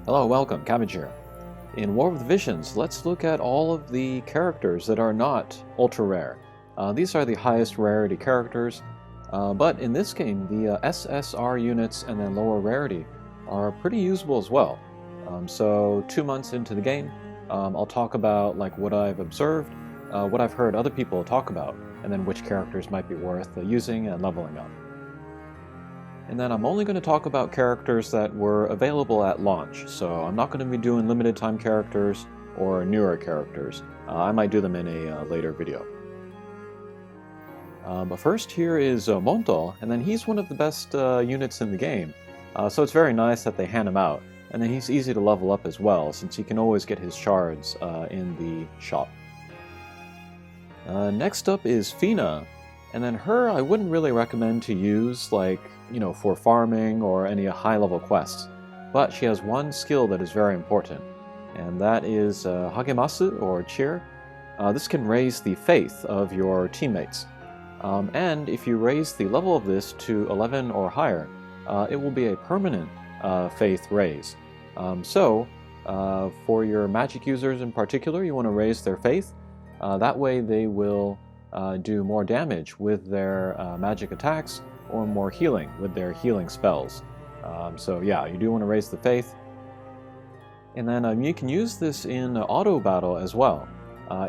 Hello, welcome, Cabbage here. In War of the Visions, let's look at all of the characters that are not ultra rare. These are the highest rarity characters, but in this game the SSR units and then lower rarity are pretty usable as well. So 2 months into the game, I'll talk about what I've observed, what I've heard other people talk about, and then which characters might be worth using and leveling up. And then I'm only going to talk about characters that were available at launch, so I'm not going to be doing limited time characters or newer characters. I might do them in a later video. But first here is Mon Doll, and then he's one of the best units in the game, so it's very nice that they hand him out. And then he's easy to level up as well, since he can always get his shards in the shop. Next up is Fina, and then her I wouldn't really recommend to use for farming or any high-level quests, but she has one skill that is very important, and that is Hagemasu, or cheer. This can raise the faith of your teammates, and if you raise the level of this to 11 or higher, it will be a permanent faith raise. So for your magic users in particular, you want to raise their faith. That way they will do more damage with their magic attacks, or more healing with their healing spells. So yeah, you do want to raise the faith. And then you can use this in auto battle as well.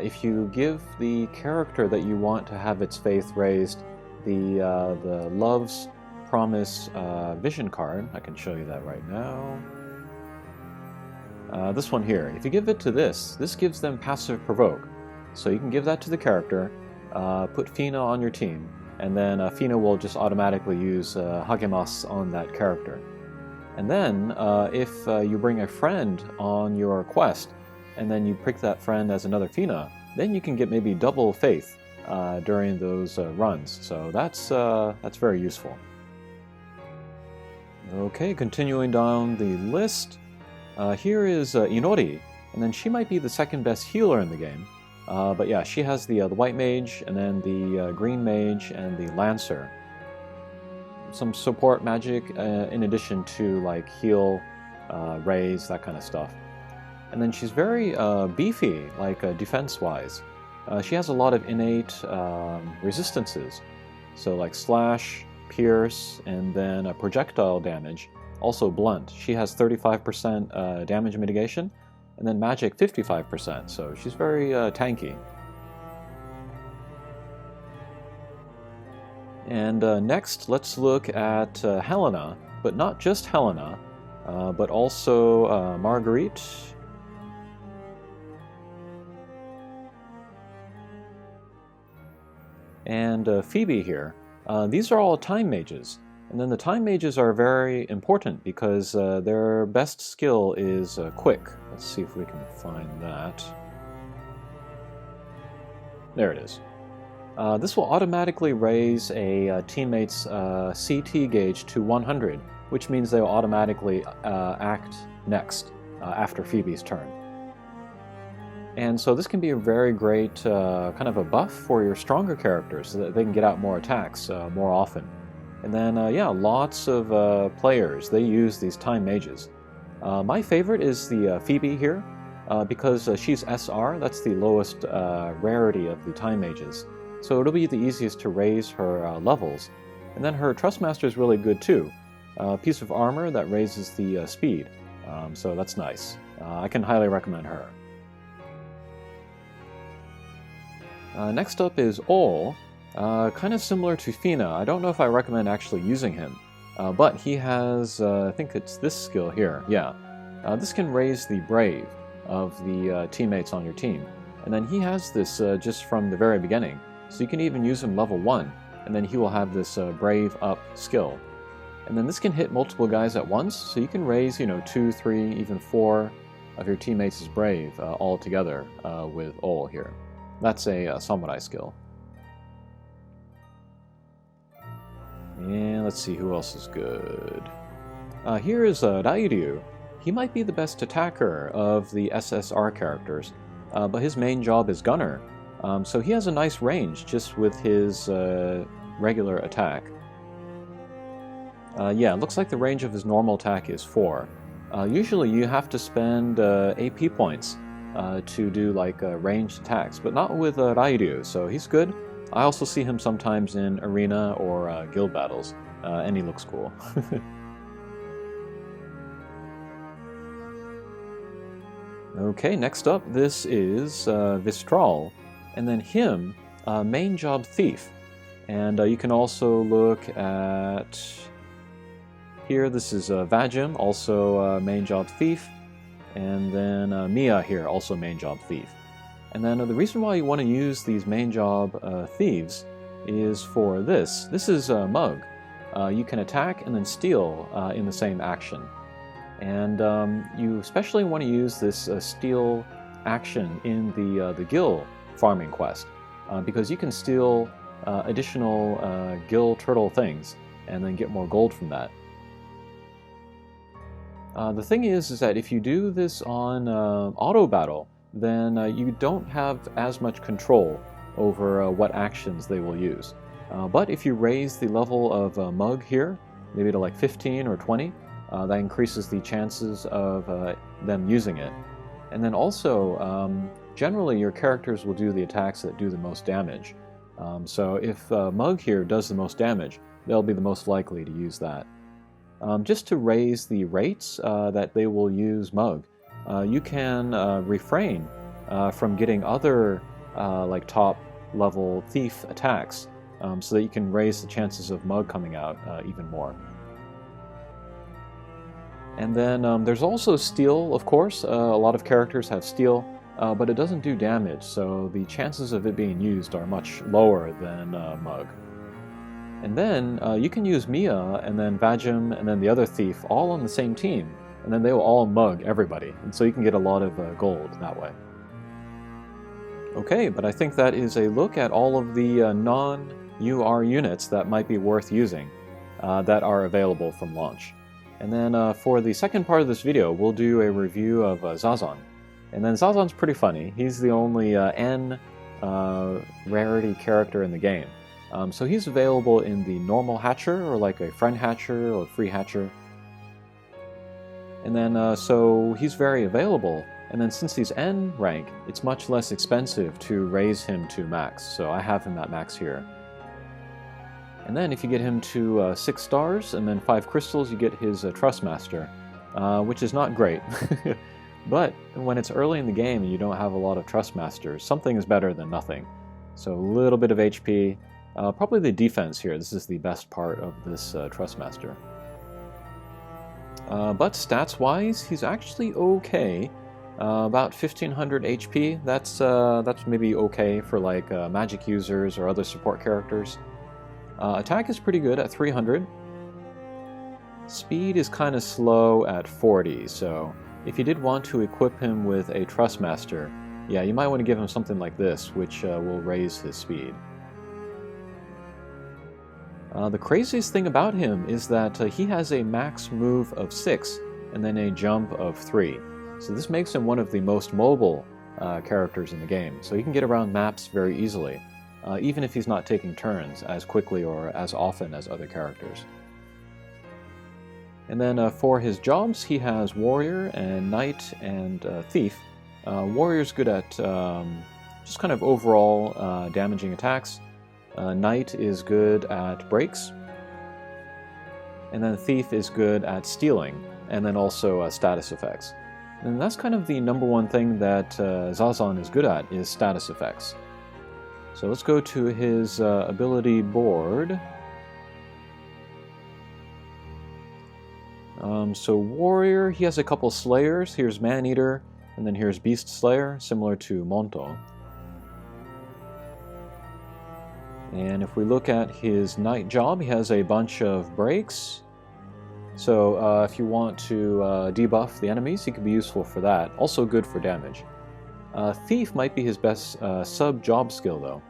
If you give the character that you want to have its faith raised the Love's Promise vision card, I can show you that right now. This one here, if you give it to this gives them passive provoke. So you can give that to the character, put Fina on your team, and then Fina will just automatically use Hagemasu on that character. And then if you bring a friend on your quest, and then you pick that friend as another Fina, then you can get maybe double faith during those runs. So that's very useful. Okay, continuing down the list, here is Inori, and then she might be the second best healer in the game. But yeah, she has the white mage, and then the green mage, and the lancer. Some support magic in addition to heal, raise, that kind of stuff. And then she's very beefy, defense-wise. She has a lot of innate resistances, so slash, pierce, and then projectile damage. Also blunt. She has 35% damage mitigation, and then magic 55%, so she's very tanky. And next, let's look at Helena, but not just Helena, but also Marguerite. And Phoebe here. These are all time mages. And then the time mages are very important because their best skill is quick. Let's see if we can find that. There it is. This will automatically raise a teammate's CT gauge to 100, which means they'll automatically act next after Phoebe's turn. And so this can be a very great kind of a buff for your stronger characters so that they can get out more attacks more often. And then, yeah, lots of players, they use these time mages. My favorite is the Phoebe here, because she's SR, that's the lowest rarity of the time mages. So it'll be the easiest to raise her levels. And then her Trustmaster is really good too. Piece of armor that raises the speed, so that's nice. I can highly recommend her. Next up is Ol. Kind of similar to Fina. I don't know if I recommend actually using him, but he has, I think it's this skill here, yeah. This can raise the brave of the teammates on your team, and then he has this just from the very beginning, so you can even use him level 1, and then he will have this brave up skill. And then this can hit multiple guys at once, so you can raise, 2, 3, even 4 of your teammates' brave all together with Ol here. That's a samurai skill. And let's see who else is good. Here is Rairyu. He might be the best attacker of the SSR characters, but his main job is gunner, so he has a nice range just with his regular attack. Yeah, it looks like the range of his normal attack is 4, Usually you have to spend AP points to do like ranged attacks, but not with Raidu, so he's good. I also see him sometimes in arena or guild battles, and he looks cool. Okay, next up, this is Vistral, and then him, main job Thief. And you can also look at here, this is Vajim, also main job Thief, and then Mia here, also main job Thief. And then the reason why you want to use these main job thieves is for this. This is Mug. You can attack and then steal in the same action. And you especially want to use this steal action in the Gil farming quest, because you can steal additional Gil turtle things and then get more gold from that. The thing is that if you do this on auto battle, then you don't have as much control over what actions they will use. But if you raise the level of Mug here, maybe to like 15 or 20, that increases the chances of them using it. And then also, generally your characters will do the attacks that do the most damage. So if Mug here does the most damage, they'll be the most likely to use that. Just to raise the rates that they will use Mug, you can refrain from getting other like top level thief attacks, so that you can raise the chances of Mug coming out even more. And then there's also Steal, of course. A lot of characters have Steal, but it doesn't do damage, so the chances of it being used are much lower than Mug. And then you can use Mia, and then Vajim, and then the other thief all on the same team, and then they will all Mug everybody, and so you can get a lot of gold that way. Okay, but I think that is a look at all of the non-UR units that might be worth using that are available from launch. And then for the second part of this video, we'll do a review of Zazan. And then Zazan's pretty funny. He's the only N-rarity character in the game. So he's available in the normal hatcher, or like a friend hatcher, or free hatcher. And then, so he's very available. And then since he's N rank, it's much less expensive to raise him to max. So I have him at max here. And then if you get him to 6 stars and then 5 crystals, you get his Trust Master, which is not great. But when it's early in the game and you don't have a lot of Trust Masters, something is better than nothing. So a little bit of HP. Probably the defense here. This is the best part of this Trust Master. But stats-wise, he's actually okay. About 1500 HP. That's maybe okay for like magic users or other support characters. Attack is pretty good at 300. Speed is kind of slow at 40, so if you did want to equip him with a Trust Master, yeah, you might want to give him something like this, which will raise his speed. The craziest thing about him is that he has a max move of 6 and then a jump of 3. So this makes him one of the most mobile characters in the game, so he can get around maps very easily. Even if he's not taking turns as quickly or as often as other characters. And then for his jobs, he has Warrior and Knight and Thief. Warrior's good at just kind of overall damaging attacks. Knight is good at breaks. And then Thief is good at stealing, and then also status effects. And that's kind of the number one thing that Zazan is good at, is status effects. So let's go to his ability board. So Warrior, he has a couple Slayers. Here's Man-Eater, and then here's Beast Slayer, similar to Mon Doll. And if we look at his Knight job, he has a bunch of breaks. So if you want to debuff the enemies, he could be useful for that. Also good for damage. Thief might be his best sub-job skill, though.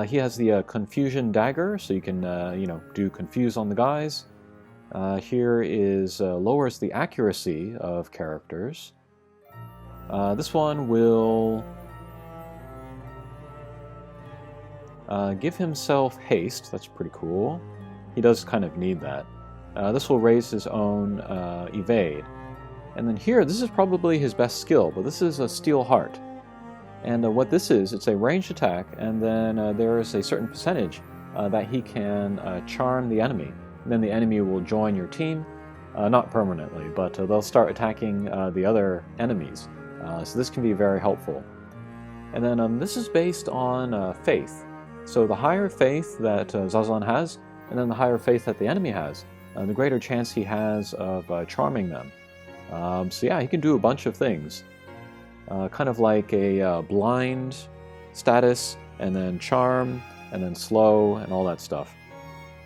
He has the Confusion Dagger, so you can do Confuse on the guys. Here is lowers the accuracy of characters. This one will give himself haste. That's pretty cool. He does kind of need that. This will raise his own evade. And then here, this is probably his best skill, but this is a Steel Heart. And what this is, it's a ranged attack, and then there is a certain percentage that he can charm the enemy. And then the enemy will join your team, not permanently, but they'll start attacking the other enemies. So this can be very helpful. And then this is based on faith. So the higher faith that Zazan has, and then the higher faith that the enemy has, the greater chance he has of charming them. So yeah, he can do a bunch of things. Kind of like a blind status, and then charm, and then slow, and all that stuff.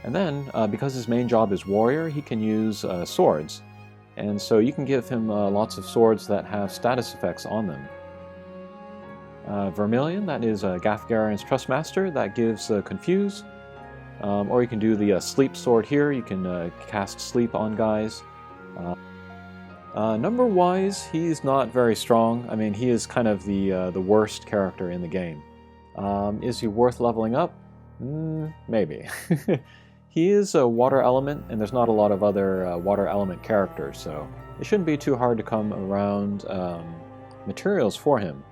And then, because his main job is warrior, he can use swords. And so you can give him lots of swords that have status effects on them. Vermilion, that is Gafgarin's Trustmaster, that gives Confuse. Or you can do the Sleep Sword here, you can cast Sleep on guys. Number-wise, he's not very strong. I mean, he is kind of the worst character in the game. Is he worth leveling up? Maybe. He is a water element, and there's not a lot of other water element characters, so it shouldn't be too hard to come around materials for him.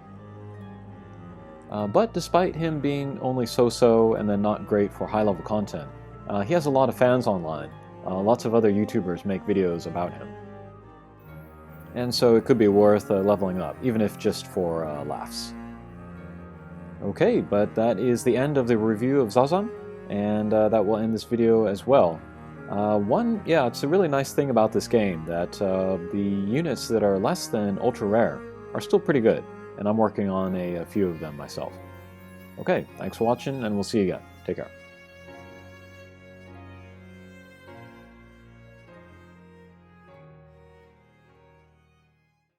But despite him being only so-so and then not great for high-level content, he has a lot of fans online. Lots of other YouTubers make videos about him. And so it could be worth leveling up, even if just for laughs. Okay, but that is the end of the review of Zazan, and that will end this video as well. It's a really nice thing about this game, that the units that are less than ultra rare are still pretty good, and I'm working on a few of them myself. Okay, thanks for watching, and we'll see you again. Take care.